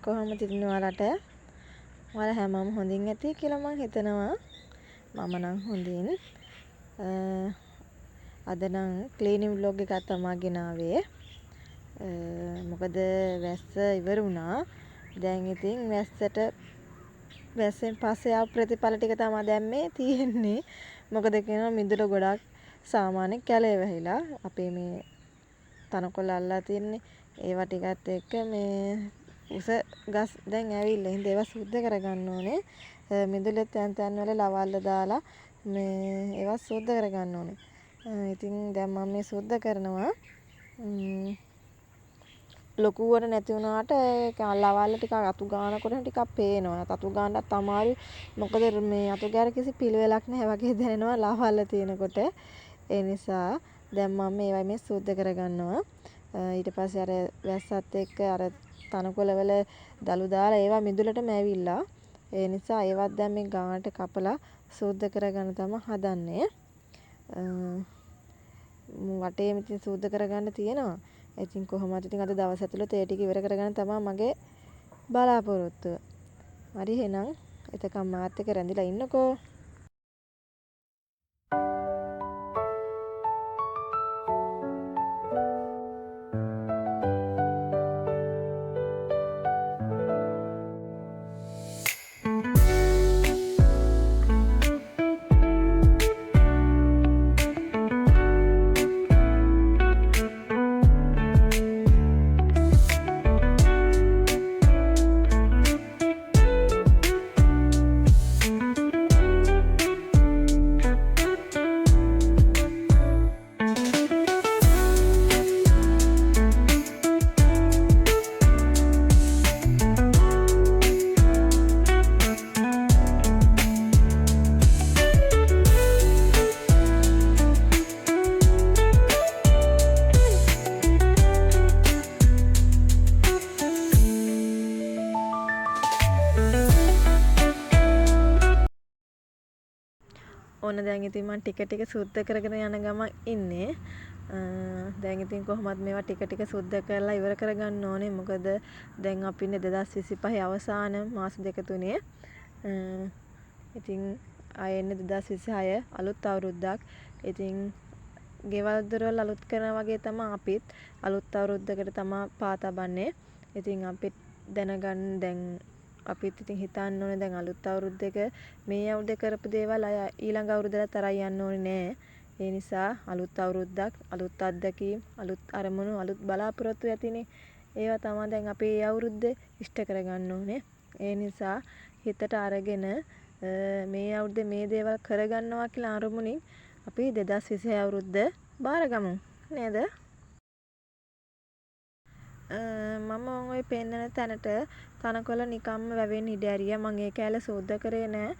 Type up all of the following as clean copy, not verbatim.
කොහොමද ඉතින් ඔයාලට? ඔයාලා හැමෝම හොඳින් ඇති කියලා මම හිතනවා. මම නම් හොඳින්. අද නම් ක්ලීනින් ව්ලොග් එකක් තමයි ගෙනාවේ. මොකද වැස්ස ඉවර වුණා. දැන් ඉතින් වැස්සෙන් පස්සේ ආ ප්‍රතිඵල ටික තමයි දැන් මේ තියෙන්නේ. මොකද කියනවා මිදුල ගොඩක් සාමාන්‍ය කැලේ වැහිලා. අපේ මේ තනකොළ අල්ලලා තින්නේ. ඒවා ටිකත් එක්ක මේ උස ගස් දැන් ඇවිල්ලා. හින්දා ඒවා සුද්ධ කරගන්න ඕනේ. මිදුලේ තැන් වල ලවල්ල දාලා මේ ඒවා සුද්ධ කරගන්න ඕනේ. ඉතින් දැන් මම මේ සුද්ධ කරනවා. ලොකුවට නැති වුණාට ලවල්ල ටිකක් අතු ගන්නකොට ටිකක් පේනවා. අතු ගන්නත් අමාරුයි. මොකද මේ අතු ගාර කිසි පිළිවෙලක් නැහැ වගේ දැනෙනවා ලවල්ල තියෙනකොට. ඒ නිසා දැන් මම මේවා මේ සුද්ධ කරගන්නවා. ඊට පස්සේ අර වැස්සත් එක්ක අර තනකොළ වල දළු දාලා ඒවා මිදුලටම ඇවිල්ලා. ඒ නිසා ඒවත් දැන් මේ ගානට කපලා සුද්ධ කරගන්න තමයි හදන්නේ. වටේම ඉතින් සුද්ධ කරගන්න තියෙනවා. ඉතින් කොහොමද ඉතින් අද දවස් ඇතුළත ඒ ටික ඉවර කරගන්න තමයි මගේ බලාපොරොත්තුව. හරි එහෙනම් එතකම් මාත් එක්ක රැඳිලා ඉන්නකෝ. ඕන දැන් ඉතින් මම ටික ටික සුද්ධ කරගෙන යන ගමන් ඉන්නේ. දැන් ඉතින් කොහොමද මේවා ටික ටික සුද්ධ කරලා ඉවර කරගන්න ඕනේ. මොකද දැන් අපි ඉන්නේ 2025 අවසාන මාස දෙක තුනේ. ඉතින් ආයෙ එන්නේ 2026 අලුත් අවුරුද්දක්. ඉතින් ගෙවල් දොරවල් අලුත් කරන වගේ තමයි අපිත් අලුත් අවුරුද්දකට තමයි පා තබන්නේ. ඉතින් අපිත් දැනගන්න දැන් අපිත් ඉතින් හිතන්න ඕනේ දැන් අලුත් අවුරුද්දක මේ අවුරුද්දේ කරපු දේවල් ඊළඟ අවුරුද්දට තරයි යන්න ඕනේ නෑ. ඒ නිසා අලුත් අවුරුද්දක් අලුත් අත්දැකීම් අලුත් අරමුණු අලුත් බලාපොරොත්තු ඇතිනේ. ඒවා තමයි දැන් අපි මේ අවුරුද්දේ ඉෂ්ට කරගන්න ඕනේ. ඒ නිසා හිතට අරගෙන මේ අවුරුද්දේ මේ දේවල් කරගන්නවා කියලා අරමුණින් අපි 2026 අවුරුද්ද බාරගමු නේද? මම ওই පෙන්නන තැනට තනකොළ නිකම්ම වැවෙන්න ඉඩ ඇරියා. මම ඒ කෑල්ල සුද්ධ කරේ නෑ.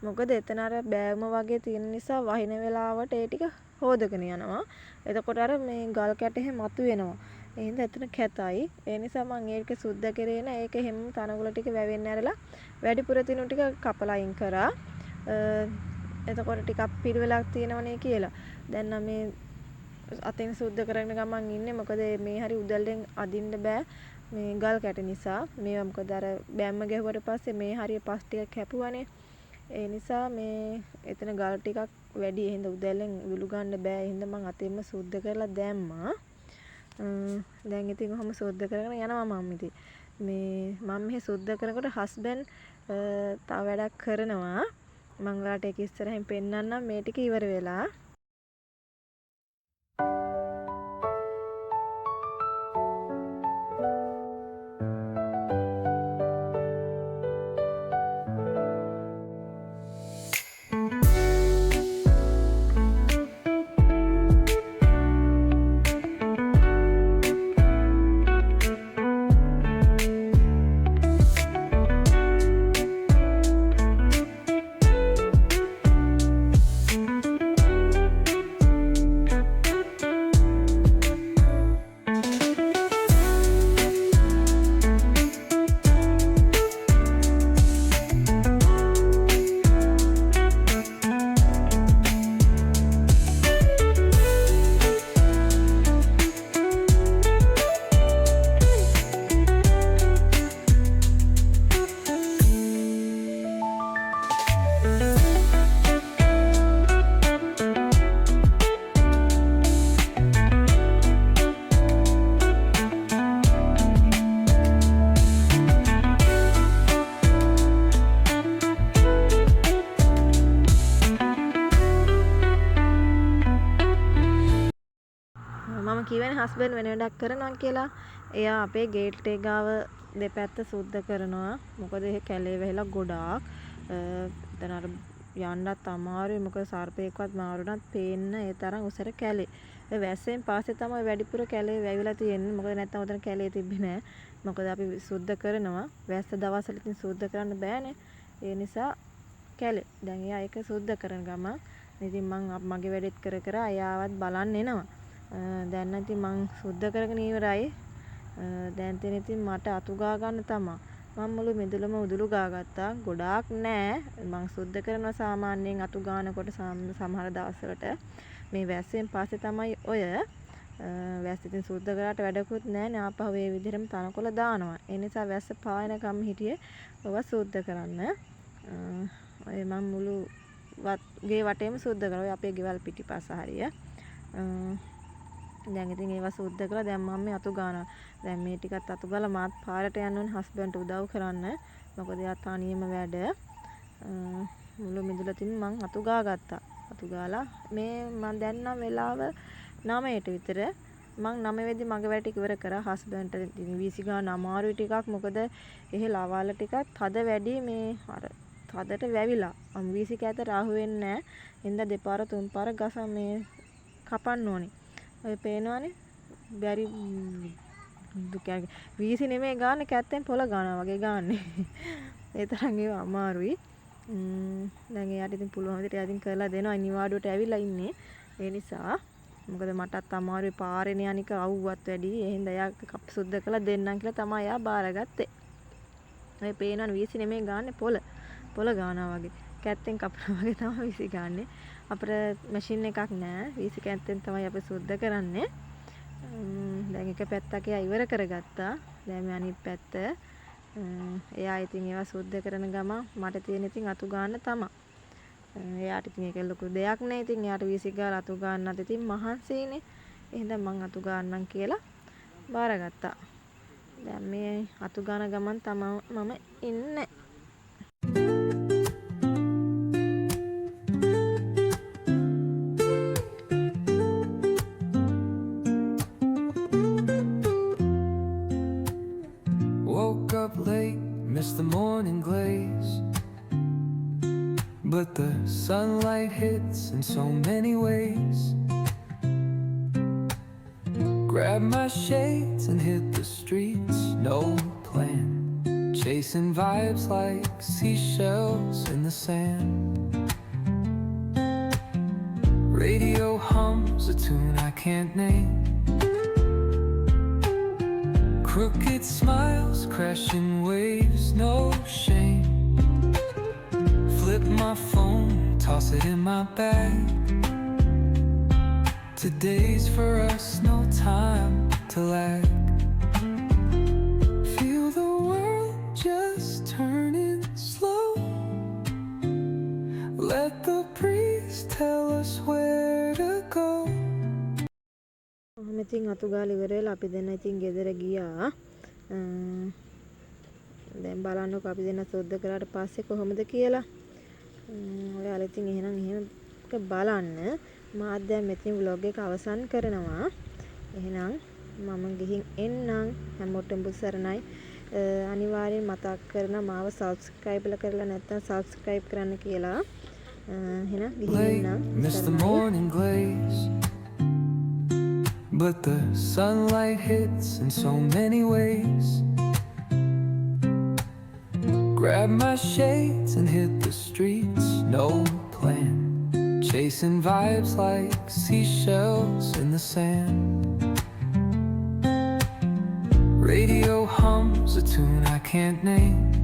මොකද එතන අර බෑවුම වගේ තියෙන නිසා වහින වෙලාවට ඒ ටික හොදගෙන යනවා. එතකොට අර මේ ගල් කැට එහෙම මතුවෙනවා. ඒ හින්දා එතන කැතයි. ඒ නිසා මම ඒක සුද්ධ කරේ නෑ. ඒක හැම තනකොළ ටික වැවෙන්න ඇරලා වැඩිපුර තිනු ටික කපලා අයින් කරා. එතකොට ටිකක් පිළිවෙලක් තියෙනවනේ කියලා. දැන් නම් මේ අතෙන් සුද්ධ කරගෙන ගමන් ඉන්නේ. මොකද මේ හරි උදැල්ලෙන් අදින්න බෑ මේ ගල් කැට නිසා. මේවා මොකද අර බෑම්ම ගැහුවට පස්සේ මේ හරිය පස් ටිකක් කැපුවානේ. ඒ නිසා මේ එතන ගල් ටිකක් වැඩි. ඒ හින්දා උදැල්ලෙන් විලු ගන්න බෑ. ඒ හින්දා මම අතෙන්ම සුද්ධ කරලා දැම්මා. දැන් ඉතින් කොහොම සුද්ධ කරගෙන යනවා මම ඉතින්. මේ මම මෙහෙ සුද්ධ කරනකොට හස්බන්ඩ් තව වැඩක් කරනවා. මම ඔයාලට ඒක ඉස්සරහින් පෙන්නන්නම් මේ ටික ඉවර වෙලා. මම කියවනේ හස්බන්ඩ් වෙන වැඩක් කරනවා කියලා. එයා අපේ ගේට් එක ගාව දෙපැත්ත සුද්ධ කරනවා. මොකද එහෙ කැලේ වැහිලා ගොඩාක්. එතන අර යන්නත් අමාරුයි. මොකද සර්පෙක්වත් මාරුණත් පේන්න ඒ තරම් උසර කැලේ. ඒ වැස්සෙන් පස්සේ තමයි වැඩිපුර කැලේ වැවිලා තියෙන්නේ. මොකද නැත්තම් උතන කැලේ තිබ්බේ නෑ. මොකද අපි සුද්ධ කරනවා. වැස්ස දවස්වල ඉතින් සුද්ධ කරන්න බෑනේ. ඒ නිසා කැලේ. දැන් එයා ඒක සුද්ධ කරන ගමන් ඉතින් මගේ වැඩෙත් කර කර එයාවත් බලන්න එනවා. දැන් ඉතින් මං සුද්ධ කරගෙන ඉවරයි. දැන් ඉතින් මට අතු ගා ගන්න තමයි. මම මුළු මිදුලම උදුළු ගාගත්තා. ගොඩාක් නෑ. මං සුද්ධ කරනවා සාමාන්‍යයෙන් අතු ගානකොට සමහර දවස්වලට. මේ වැස්සෙන් පස්සේ තමයි ඔය වැස්ස ඉතින් සුද්ධ කරාට වැඩකුත් නෑ නේ. ආපහු මේ විදිහටම තනකොළ දානවා. ඒ නිසා වැස්ස පායනකම් හිටියේ ඔව සුද්ධ කරන්න. ඔය මම මුළු ගේ වටේම සුද්ධ කරා. ඔය අපේ ගෙවල් පිටිපස්ස හරිය. දැන් ඉතින් ඒවා සුද්ධ කරලා දැන් මම මේ අතු ගානවා. දැන් මේ ටිකත් අතු ගාලා මාත් පාරට යන්න ඕනේ හස්බන්ඩ්ට උදව් කරන්න. මොකද එයා තනියම වැඩ. මුළු මිදුලටින් මං අතු ගාගත්තා. අතු ගාලා මේ මං දැන් නම් වෙලාව 9ට විතර මං 9 වෙද්දි මගේ වැඩ ටික ඉවර කරා. හස්බන්ඩ්ට ඉතින් වීසි ගන්න අමාරුයි ටිකක්. මොකද එහෙ ලවාල ටිකක් තද වැඩි මේ අර තදට වැවිලා. වීසි කෑතට අහු වෙන්නේ නැහැ. හින්දා දෙපාර තුන් පාර ගස මේ කපන්න ඕනේ. ඔය පේනවනේ බැරි වීසි නෙමෙයි ගන්න කැත්තෙන් පොළ ගන්නවා වගේ ගන්නෙ. ඒ තරම් ඒව අමාරුයි. දැන් එයාට ඉතින් පුළුවන් විදිහට එයා ඉතින් කරලා දෙනවා. නිවාඩුවට ඇවිල්ලා ඉන්නේ. ඒ නිසා මොකද මටත් අමාරුයි පාරේනේ අනික අවුවත් වැඩි. ඒ හින්දා එයා කප් සුද්ධ කරලා දෙන්නම් කියලා තමයි එයා බාරගත්තේ. ඔය පේනවනේ වීසි නෙමෙයි ගන්නෙ පොළ ගන්නවා වගේ. කැත්තෙන් කපනවා වගේ තමයි වීසි ගන්නෙ. අපිට මැෂින් එකක් නෑ. වීසි කැත්තෙන් තමයි අපි සුද්ධ කරන්නේ. දැන් එක පැත්තක් එයා ඉවර කරගත්තා. දැන් මේ අනිත් පැත්ත එයා ඉතින් ඒවා සුද්ධ කරන ගමන් මට තියෙන ඉතින් අතු ගන්න තමයි. එයාට ඉතින් ඒක ලොකු දෙයක් නේ. ඉතින් එයාට වීසි ගාලා අතු ගන්නත් ඉතින් මහන්සියිනේ. එහෙනම් මං අතු ගන්නම් කියලා බාරගත්තා. දැන් මේ අතු ගන්න ගමන් තමයි මම ඉන්නේ. Miss the morning glaze, but the sunlight hits in so many ways. Grab my shades and hit the streets, no plan. Chasing vibes like seashells in the sand. Radio hums a tune I can't name. Crooked smiles, crashing waves, no shame. Flip my phone, toss it in my bag. Today's for us, no time to lag. Feel the world just turning slow. Let the breeze tell us where to go. ඉතින් අතු ගාලා ඉවර වෙලා අපි දෙන්න ඉතින් ගෙදර ගියා. දැන් බලන්නකො අපි දෙන්න සුද්ධ කරාට පස්සේ කොහොමද කියලා. ඔයාලා ඉතින් එහෙනම් බලන්න. මාත් දැන් මෙතන vlog එක අවසන් කරනවා. එහෙනම් මම ගිහින් එන්නම්. හැමෝටම බුසරණයි. අනිවාර්යෙන් මතක් කරන මාව subscribe කරලා නැත්නම් subscribe කරන්න කියලා. එහෙනම් ගිහින් එන්නම්. But the sunlight hits in so many ways. Grab my shades and hit the streets, no plan. Chasing vibes like seashells in the sand. Radio hums a tune I can't name.